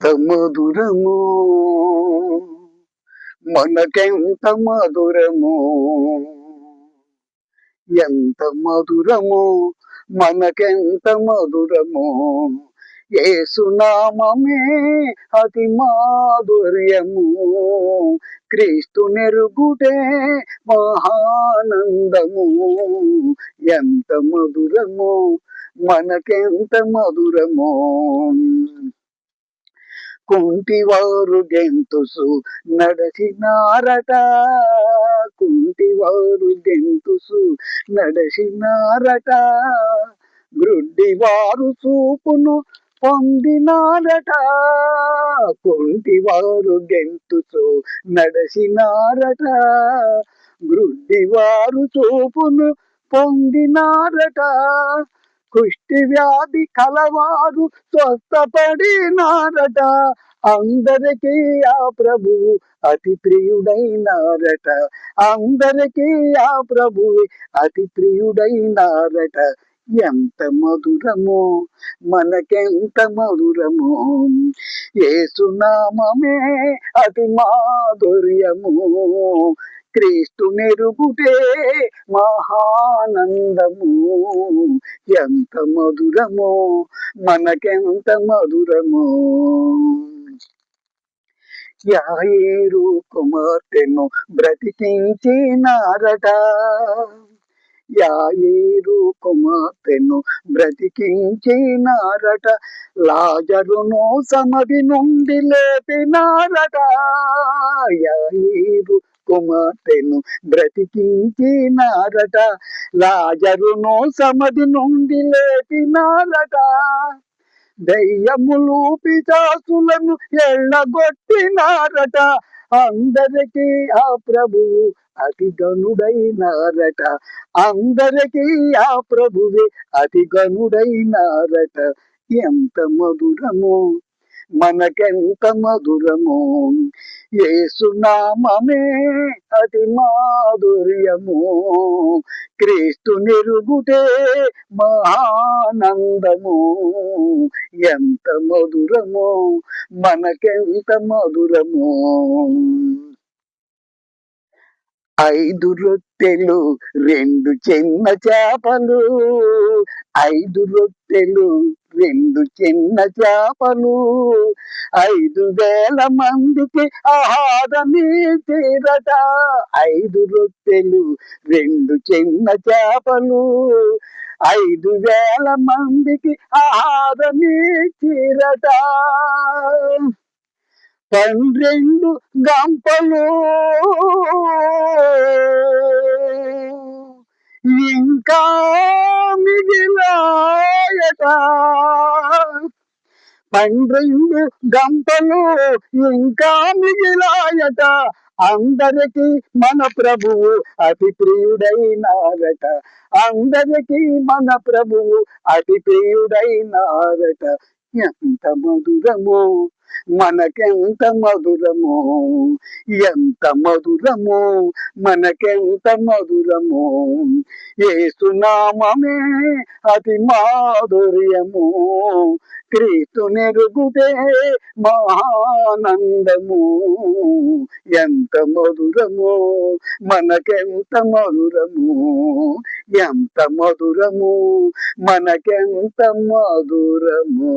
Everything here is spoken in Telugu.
ఎంత మధురము మనకెంత మధురము, ఎంత మధురము మనకెంత మధురము, యేసునామమే అతి మాధుర్యము, క్రీస్తు నెరుగుటే మహానందము, ఎంత మధురము మనకెంత మధురము. కుంటివారు గెంతుసు నడచినారట, కుంటివారు గెంతుసు నడచినారట, గ్రుడ్డివారు చూపును పొందినారట, కుంటివారు గెంతుసు నడచినారట, గ్రుడ్డివారు చూపును పొందినారట, కుష్టి వ్యాధి కలవారు స్వస్థపడినారట, అందరికీ ఆ ప్రభువు అతి ప్రియుడైనారట, అందరికీ ఆ ప్రభువు అతి ప్రియుడైనారట, ఎంత మధురము మనకెంత మధురము, యేసునామమే అతి మాధుర్యము, క్రీస్తు నెరుగుటే మహానందము, ఎంత మధురము మనకెంత మధురము. యాయేరు కుమార్తెను బ్రతికించినారట, యాయేరు కుమార్తెను బ్రతికించినారట, లాజరును సమాధి నుండి లేపినారట, యాయేరు కుమార్తెను బ్రతికించినారట, లాజరును సమాధి నుండి లేపినారట, దయ్యములు పిశాచులను ఎళ్ళగొట్టినారట, అందరికీ ఆ ప్రభువు అతి గనుడైనారట, అందరికీ ఆ ప్రభువే అతి గనుడైనారట, ఎంత మధురము మనకెంత మధురము, యేసునామమే అతి మాధుర్యము, క్రీస్తు నెరుగుటే మహానందము, ఎంత మధురము మనకెంత మధురము. 5 రొట్టెలు 2 చిన్న చేపలు, 5 రొట్టెలు 2 చిన్న చేపలు, 5,000 మందికి ఆహారమిచ్చిరట, 5 రొట్టెలు 2 చిన్న చేపలు, 5,000 మందికి ఆహారమిచ్చిరట, 12 గంపలు ఇంకా మిగిలాయట, 12 గంపలు ఇంకా మిగిలాయట, అందరికీ మన ప్రభువు అతి ప్రియుడైనారట, అందరికీ మన ప్రభువు అతి ప్రియుడైనారట, ఎంత మధురము మనకెంత మధురము, ఎంత మధురము మనకెంత మధురము, యేసునామమే అతి మాధుర్యము, క్రీస్తు నెరుగుటే మహానందము, ఎంత మధురము మనకెంత మధురము, ఎంత మధురము మనకెంత మధురము.